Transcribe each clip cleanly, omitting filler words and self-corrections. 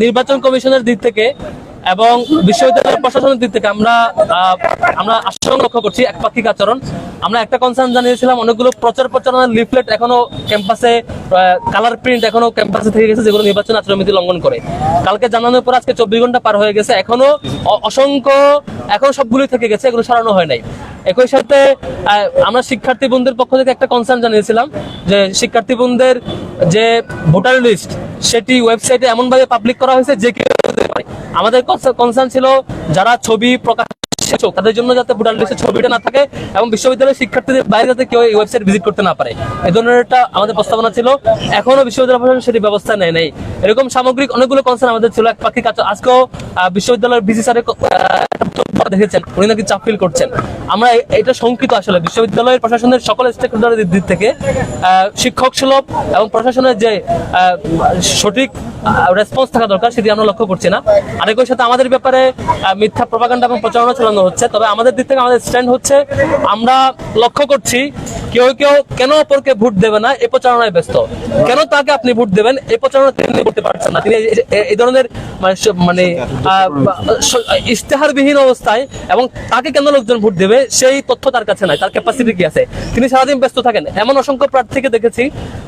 নির্বাচন কমিশনের দিক থেকে এবং বিশ্ববিদ্যালয় প্রশাসনের দিক থেকে আমরা আশঙ্কা লক্ষ্য করছি একপাক্ষিক আচরণ। আমরা একটা কনসার্ন জানিয়েছিলাম, অনেকগুলো প্রচার প্রচারণার লিফলেট এখনো ক্যাম্পাসে, কালার প্রিন্ট এখনো ক্যাম্পাসে থেকে গেছে, যেগুলো নির্বাচন আচরণবিধি লঙ্ঘন করে। কালকে জানানোর পর আজকে 24 ঘন্টা পার হয়ে গেছে, এখনো অসংখ্য সবগুলোই থেকে গেছে, এগুলো সরানো হয় নাই। একই সাথে আমরা শিক্ষার্থী বন্ধুদের পক্ষ থেকে একটা কনসার্ন জানিয়েছিলাম যে শিক্ষার্থী বন্ধুদের যে ভোটার লিস্ট সেটি ওয়েবসাইটে এমন ভাবে পাবলিক করা হয়েছে যে কেউ দেখতে পারে। আমাদের কনসার্ন ছিল যারা ছবি প্রকাশ তাদের জন্য যাতে ভোটার লিস্টের ছবিটা না থাকে এবং বিশ্ববিদ্যালয়ের শিক্ষার্থীদের বাইরে যাতে কেউ এই ওয়েবসাইট ভিজিট করতে না পারে, এই ধরনের একটা আমাদের প্রস্তাবনা ছিল। এখনো বিশ্ববিদ্যালয় প্রশাসন সেটি ব্যবস্থা নেয় নাই। এরকম সামগ্রিক অনেকগুলো কনসার্ন আমাদের ছিল একপাক্ষিক। আজকেও বিশ্ববিদ্যালয়ের ভিসি স্যারের দেখেছেন, উনি নাকি চাপ ফিল করছেন। আমরা এটা শঙ্কিত আসলে বিশ্ববিদ্যালয়ের প্রশাসনের সকল স্টেক হোল্ডারের দিক থেকে শিক্ষক সুলভ এবং প্রশাসনের যে সঠিক রেসপন্স থাকা দরকার সেটি আমরা লক্ষ্য করছি না। আরেকের সাথে আমাদের ব্যাপারে মিথ্যা প্রপাগান্ডা এবং প্রচারণা চালানো হচ্ছে। তবে আমাদের দিক থেকে আমাদের স্ট্যান্ড হচ্ছে, আমরা লক্ষ্য করছি কেউ কেউ কেন অপরকে ভোট দেবে না এই প্রচারণায় ব্যস্ত, কেন তাকে আপনি ভোট দেবেন এই প্রচারণা তিনি করতে পারছেন না। তিনি এই ধরনের মানে ইশতেহারবিহীন অবস্থায় এবং তাকে কেন লোকজন ভোট দেবে সেই তথ্য তার কাছে নাই, তার ক্যাপাসিটি কি আছে, তিনি সারাদিন ব্যস্ত থাকেন। এমন অসংখ্য প্রার্থীকে দেখেছি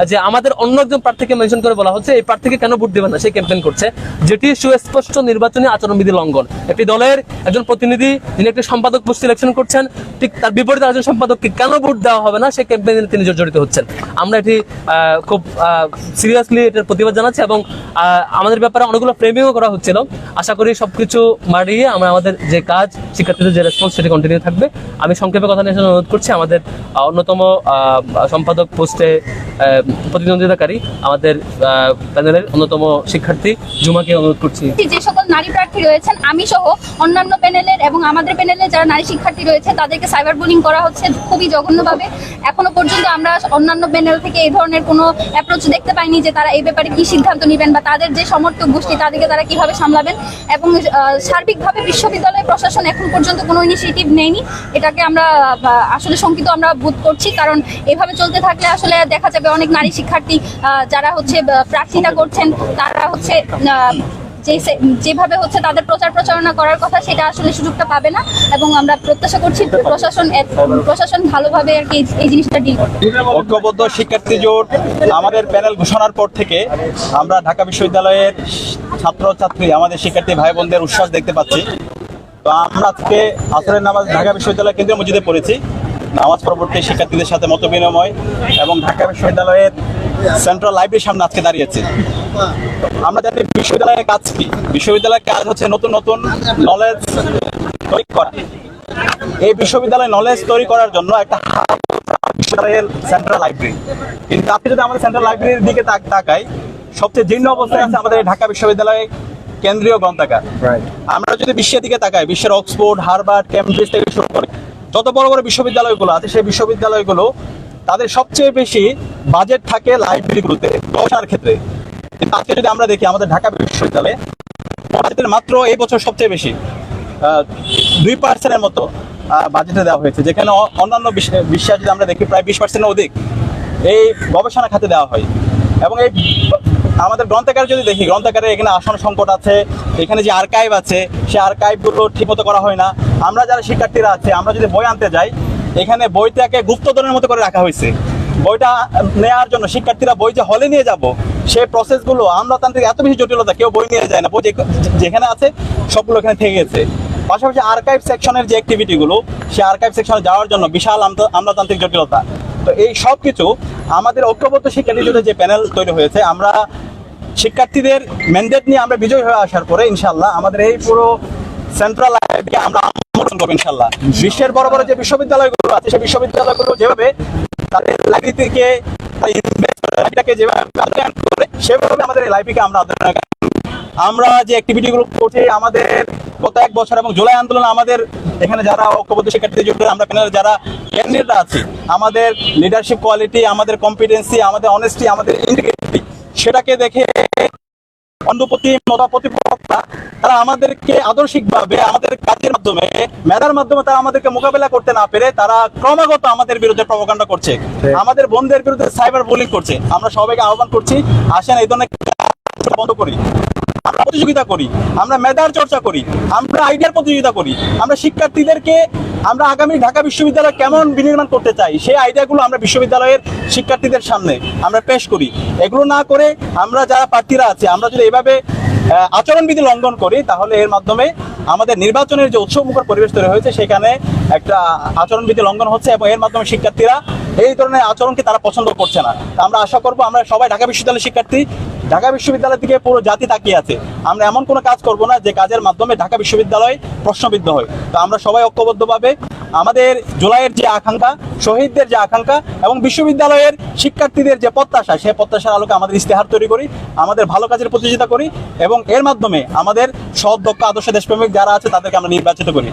যে আমাদের অন্য একজন প্রার্থীকে মেনশন করে বলা হচ্ছে এই প্রার্থীকে কেন ভোট দেবেন না, সেই ক্যাম্পেইন করছে, যেটি সুস্পষ্ট নির্বাচনী আচরণবিধি লঙ্ঘন। একটি দলের একজন প্রতিনিধি যিনি একটি সম্পাদক পোস্ট সিলেকশন করছেন, ঠিক তার বিপরীতে একজন সম্পাদককে কেন ভোট দেওয়া হবে না সেই ক্যাম্পেইনে তিনি জড়িত হচ্ছেন। আমরা এটি খুব সিরিয়াসলি এটার প্রতিবাদ জানাচ্ছি এবং আমাদের ব্যাপারে অনেকগুলো ফ্রেমিংও করা হচ্ছিল। আশা করি সবকিছু মারিয়ে আমরা আমাদের যে কাজ, শিক্ষার্থীদের যে রেসপন্স সেটি কন্টিনিউ থাকবে। আমি সংক্ষেপে কথা নিয়ে অনুরোধ করছি আমাদের অন্যতম সম্পাদক পোস্টে প্রতিদ্বন্দ্বিতাকারী আমাদের প্যানেলের অন্যতম শিক্ষার্থী জুমাকে অনুরোধ করছি। যে সকল নারী প্রার্থী রয়েছেন, আমি সহ অন্যান্য প্যানেলের এবং আমাদের প্যানেলে যারা নারী শিক্ষার্থী রয়েছে তাদেরকে সাইবার বুলিং করা হচ্ছে খুবই জঘন্যভাবে। এখনো পর্যন্ত আমরা অন্যান্য প্যানেল থেকে এই ধরনের কোনো অ্যাপ্রোচ দেখতে পাইনি যে তারা এই ব্যাপারে কি সিদ্ধান্ত নেবেন বা তাদের যে সমর্থক গোষ্ঠী তাদেরকে তারা কিভাবে সামলাবেন। এবং সার্বিকভাবে বিশ্ববিদ্যালয় প্রশাসন এখন পর্যন্ত কোনো ইনিশিয়েটিভ নেয়নি। এটাকে আমরা আসলে শঙ্কিত আমরা বোধ করছি, কারণ এভাবে চলতে থাকলে আসলে দেখা যাবে অনেক নারী শিক্ষার্থী যারা হচ্ছে প্রার্থিতা করছেন তারা হচ্ছে যেভাবে হচ্ছে তাদের প্রচারণা করার কথা সেটা আসলে সুযোগটা পাবে না। এবং আমরা প্রত্যাশা করছি প্রশাসন ভালোভাবে আর কি এই জিনিসটা ডিল করবে। ঐক্যবদ্ধ শিক্ষার্থী জোট আমাদের প্যানেল ঘোষণার পর থেকে আমরা ঢাকা বিশ্ববিদ্যালয়ের ছাত্রছাত্রী আমাদের শিক্ষার্থী ভাই বোনদের উচ্ছ্বাস দেখতে পাচ্ছি। তো আমরা আজকে আসরের নামাজ ঢাকা বিশ্ববিদ্যালয় কেন্দ্রীয় মসজিদে পড়েছি, নামাজ পরবর্তী শিক্ষার্থীদের সাথে মত বিনিময় এবং ঢাকা বিশ্ববিদ্যালয়ের সেন্ট্রাল লাইব্রেরির সামনে আজকে দাঁড়িয়েছি। আমরা জানি বিশ্ববিদ্যালয়ের কাজ কি, বিশ্ববিদ্যালয়ের কাজ হচ্ছে নতুন নতুন নলেজ তৈরি করা। এই বিশ্ববিদ্যালয়ে নলেজ তৈরি করার জন্য একটা বিশ্ববিদ্যালয়ের সেন্ট্রাল লাইব্রেরি, কিন্তু আপনি যদি আমাদের সেন্ট্রাল লাইব্রেরির দিকে তাকাই, সবচেয়ে জীর্ণ অবস্থায় আছে আমাদের ঢাকা বিশ্ববিদ্যালয়ে কেন্দ্রীয় গ্রন্থাগার। আমরা যদি বিশ্বের দিকে তাকাই, বিশ্বের অক্সফোর্ড, হার্ভার্ড, কেমব্রিজ থেকে শুরু করে যত বড় বড় বিশ্ববিদ্যালয়গুলো আছে সেই বিশ্ববিদ্যালয়গুলো তাদের সবচেয়ে বেশি বাজেট থাকে লাইব্রেরিগুলোতে গবেষণার ক্ষেত্রে। কিন্তু আজকে যদি আমরা দেখি আমাদের ঢাকা বিশ্ববিদ্যালয়ে বাজেটের মাত্র এই বছর সবচেয়ে বেশি 2% মতো বাজেটে দেওয়া হয়েছে, যেখানে অন্যান্য বিশ্বে যদি আমরা দেখি প্রায় 20% অধিক এই গবেষণা খাতে দেওয়া হয়। এবং এই আমাদের গ্রন্থাগার যদি দেখি, গ্রন্থাগারে এখানে আসন সংকট আছে, এখানে যে আর্কাইভ আছে সেই আর্কাইভগুলো ঠিকমতো করা হয় না। আমরা যারা শিক্ষার্থীরা আছে, আমরা যদি বই আনতে যাই, এখানে বইটাকে গুপ্তধনের মতো করে রাখা হয়েছে। বইটা নেওয়ার জন্য শিক্ষার্থীরা বই যে হলে নিয়ে যাব সেই প্রসেসগুলো আমলাতান্ত্রিক এত বেশি জটিলতা, কেউ বই নিয়ে যায় না, বই যেখানে আছে সবগুলো এখানে থেকে গেছে। পাশাপাশি আর্কাইভ সেকশনের যে অ্যাক্টিভিটিগুলো, সেই আর্কাইভ সেকশনে যাওয়ার জন্য বিশাল আমলাতান্ত্রিক জটিলতা। তো এই সব কিছু আমাদের ঐক্যবদ্ধ শিক্ষার্থীদের যে প্যানেল তৈরি হয়েছে, আমরা শিক্ষার্থীদের ম্যান্ডেট নিয়ে আমরা বিজয় হয়ে আসার পরে ইনশাল্লাহ আমাদের এই পুরো সেন্ট্রাল লাইব্রেরিকে আমরা আমন্ত্রণ করবো ইনশাল্লাহ। বিশ্বের বড় বড় যে বিশ্ববিদ্যালয়গুলো আছে সেই বিশ্ববিদ্যালয়গুলো যেভাবে তাদের লাইব্রেরিকে যেভাবে সেভাবে আমাদের এই লাইব্রেরিকে আমরা যে অ্যাক্টিভিটিগুলো করছি আমাদের গত 1 বছর এবং জুলাই আন্দোলন, আমাদের এখানে যারা ঐক্যবদ্ধ শিক্ষার্থীদের জন্য আমরা প্যানেলে যারা ক্যান্ডিডেটরা আছি, আমাদের লিডারশিপ কোয়ালিটি, আমাদের কম্পিটেন্সি, আমাদের অনেস্টি, আমাদের ইন্টিগ্রিটি, সেটাকে দেখে প্রতিপক্ষরা তারা আমাদেরকে আদর্শিকভাবে আমাদের কাজের মাধ্যমে, মেধার মাধ্যমে তারা আমাদেরকে মোকাবেলা করতে না পেরে তারা ক্রমাগত আমাদের বিরুদ্ধে প্রপাগান্ডা করছে, আমাদের বন্ধুদের বিরুদ্ধে সাইবার বুলিং করছে। আমরা সবাইকে আহ্বান করছি, আসেন এই ধরনের বন্ধ করি। আমরা প্রতিযোগিতা করি, আমরা মেধার চর্চা করি, আমরা আইডিয়ার প্রতিযোগিতা করি, আমরা শিক্ষার্থীদেরকে আমরা আগামী ঢাকা বিশ্ববিদ্যালয় কেমন বিনির্মাণ করতে চাই সেই আইডিয়াগুলো আমরা বিশ্ববিদ্যালয়ের শিক্ষার্থীদের সামনে আমরা পেশ করি। এগুলো না করে আমরা যারা প্রার্থীরা আছে আমরা যদি এভাবে আচরণবিধি লঙ্ঘন করি তাহলে এর মাধ্যমে আমাদের নির্বাচনের যে উৎসবমুখর পরিবেশ তৈরি হয়েছে সেখানে একটা আচরণবিধি লঙ্ঘন হচ্ছে এবং এর মাধ্যমে শিক্ষার্থীরা এই ধরনের আচরণকে তারা পছন্দ করছে না। তা আমরা আশা করব আমরা সবাই ঢাকা বিশ্ববিদ্যালয়ের শিক্ষার্থী, ঢাকা বিশ্ববিদ্যালয় থেকে পুরো জাতি তাকিয়ে আছে, আমরা এমন কোনো কাজ করব না যে কাজের মাধ্যমে ঢাকা বিশ্ববিদ্যালয় প্রশ্নবিদ্ধ হয়। তো আমরা সবাই ঐক্যবদ্ধভাবে আমাদের জুলাইয়ের যে আকাঙ্ক্ষা, শহীদদের যে আকাঙ্ক্ষা এবং বিশ্ববিদ্যালয়ের শিক্ষার্থীদের যে প্রত্যাশা, সেই প্রত্যাশার আলোকে আমাদের ইস্তেহার তৈরি করি, আমাদের ভালো কাজের প্রতিযোগিতা করি এবং এর মাধ্যমে আমাদের সৎ, দক্ষ, আদর্শ দেশপ্রেমিক যারা আছে তাদেরকে আমরা নির্বাচিত করি।